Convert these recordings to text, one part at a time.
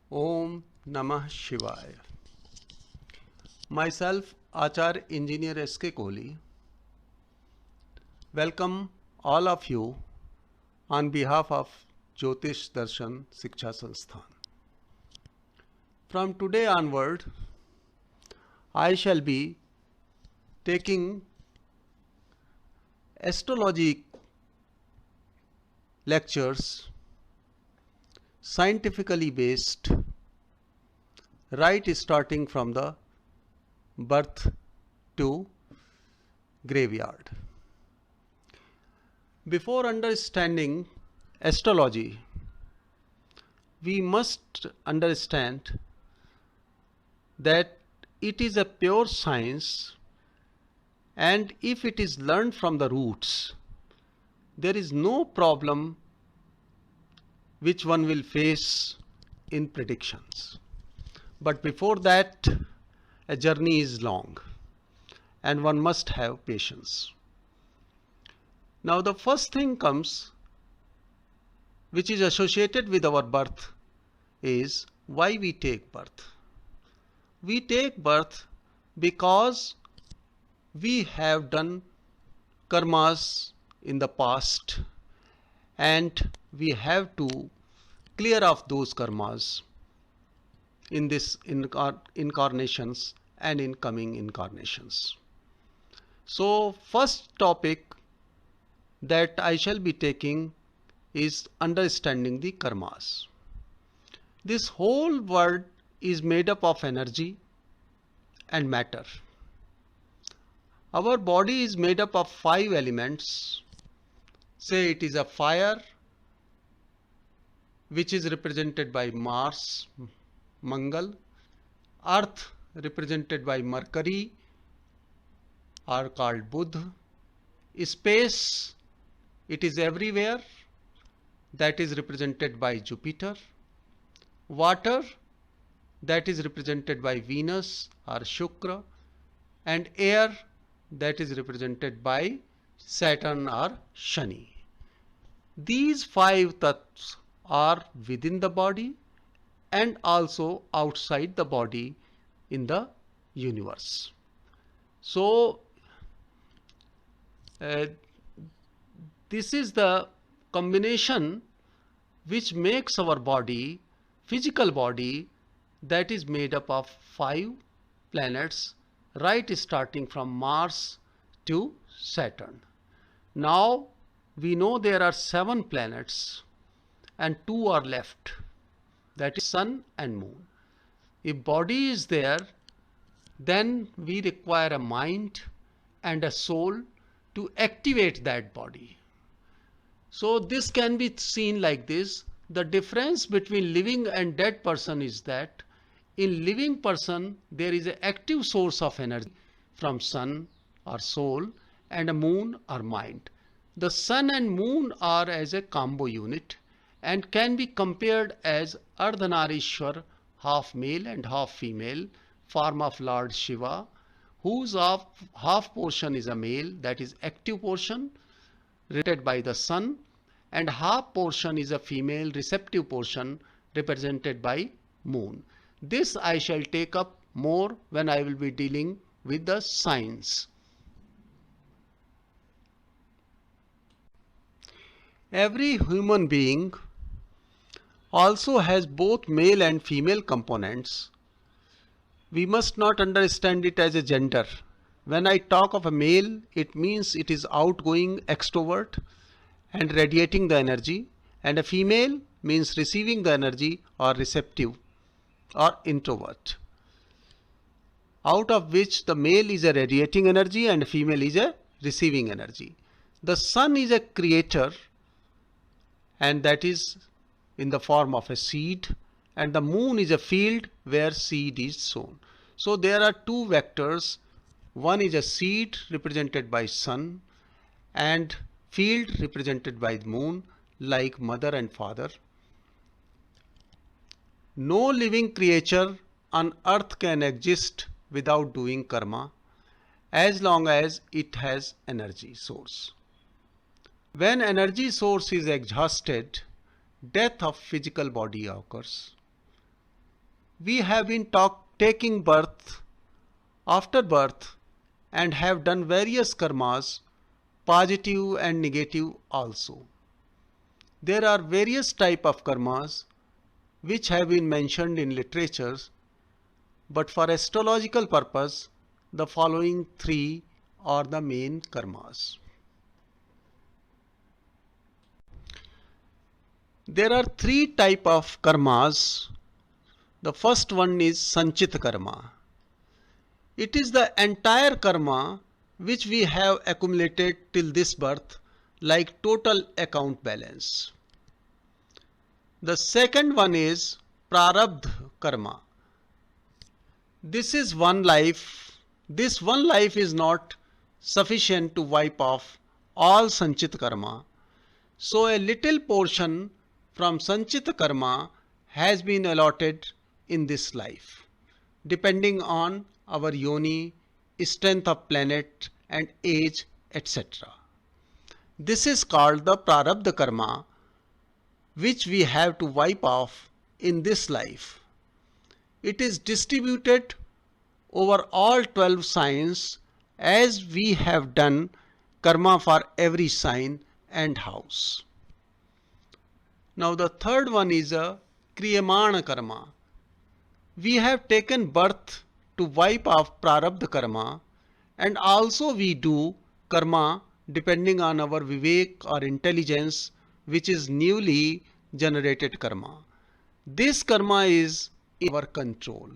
Om Namah Shivaya. Myself, Acharya Engineer S.K. Kohli, welcome all of you on behalf of Jyotish Darshan Shiksha Sansthan. From today onward, I shall be taking astrology lectures, scientifically based, right starting from the birth to graveyard. Before understanding astrology, we must understand that it is a pure science, and if it is learned from the roots, there is no problem which one will face in predictions. But before that, a journey is long and one must have patience. Now the first thing comes which is associated with our birth is why we take birth. We take birth because we have done karmas in the past and we have to clear off those karmas in this incarnations and in coming incarnations. So first topic that I shall be taking is understanding the karmas. This whole world is made up of energy and matter. Our body is made up of 5 elements. Say it is a fire, which is represented by Mars, Mangal, Earth represented by Mercury or called Buddha, space, it is everywhere, that is represented by Jupiter, water, that is represented by Venus or Shukra, and air, that is represented by Saturn or Shani. These 5 tattvas are within the body and also outside the body in the universe. So this is the combination which makes our body, physical body, that is made up of 5 planets, right starting from Mars to Saturn. Now we know there are 7 planets and 2 are left, that is Sun and Moon. If body is there, then we require a mind and a soul to activate that body. So this can be seen like this. The difference between living and dead person is that in living person there is an active source of energy from sun or soul and a moon or mind. The sun and moon are as a combo unit and can be compared as Ardhanarishwar, half male and half female, form of Lord Shiva, whose half portion is a male, that is active portion, represented by the sun, and half portion is a female receptive portion represented by moon. This I shall take up more when I will be dealing with the science. Every human being also has both male and female components. We must not understand it as a gender. When I talk of a male, it means it is outgoing, extrovert and radiating the energy, and a female means receiving the energy or receptive or introvert, out of which the male is a radiating energy and female is a receiving energy. The sun is a creator, and that is in the form of a seed, and the moon is a field where seed is sown. So there are 2 vectors. One is a seed represented by sun and field represented by the moon, like mother and father. No living creature on earth can exist without doing karma as long as it has energy source. When energy source is exhausted, death of physical body occurs. we have been taking birth after birth and have done various karmas, positive and negative also. There are various type of karmas which have been mentioned in literatures, but for astrological purpose, the following three are the main karmas. There are three type of karmas. The first one is Sanchit karma. It is the entire karma which we have accumulated till this birth, like total account balance. The second one is Prarabdha karma. This is one life. This one life is not sufficient to wipe off all Sanchit karma. So a little portion from Sanchit karma has been allotted in this life, depending on our yoni, strength of planet and age, etc. This is called the Prarabdha karma, which we have to wipe off in this life. It is distributed over all 12 signs as we have done karma for every sign and house. Now the third one is a Kriyamana karma. We have taken birth to wipe off Prarabdha karma, and also we do karma depending on our vivek or intelligence, which is newly generated karma. This karma is in our control,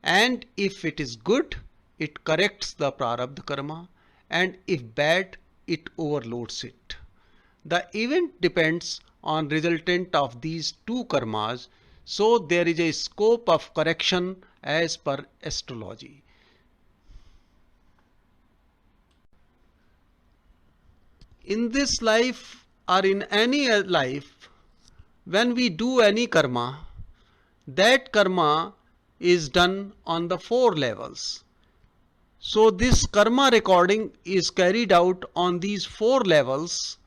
and if it is good, it corrects the Prarabdha karma, and if bad, it overloads it. The event depends on resultant of these two karmas, so there is a scope of correction as per astrology. In this life or in any life, when we do any karma, that karma is done on the 4 levels. So this karma recording is carried out on these 4 levels,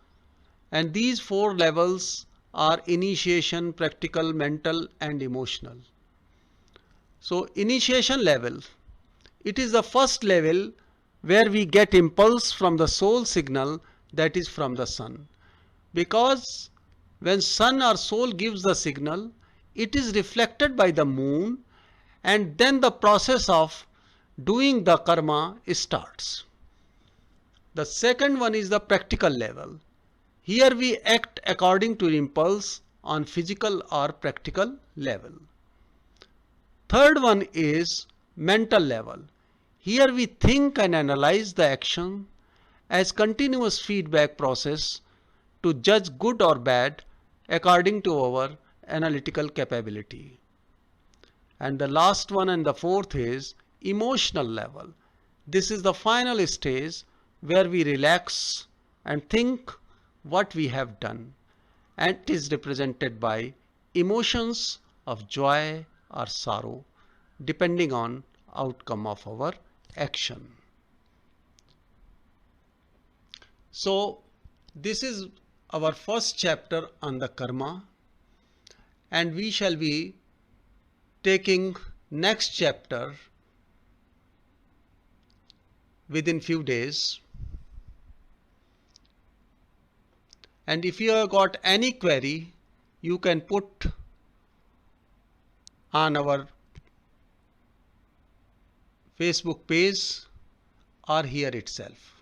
and these 4 levels are initiation, practical, mental and emotional. So initiation level, it is the first level where we get impulse from the soul signal, that is from the sun. Because when sun or soul gives the signal, it is reflected by the moon, and then the process of doing the karma starts. The second one is the practical level. Here we act according to impulse on physical or practical level. Third one is mental level. Here we think and analyze the action as continuous feedback process to judge good or bad according to our analytical capability. And the last one and the fourth is emotional level. This is the final stage where we relax and think what we have done, and it is represented by emotions of joy or sorrow depending on outcome of our action. So this is our first chapter on the karma, and we shall be taking next chapter within few days. And if you have got any query, you can put on our Facebook page or here itself.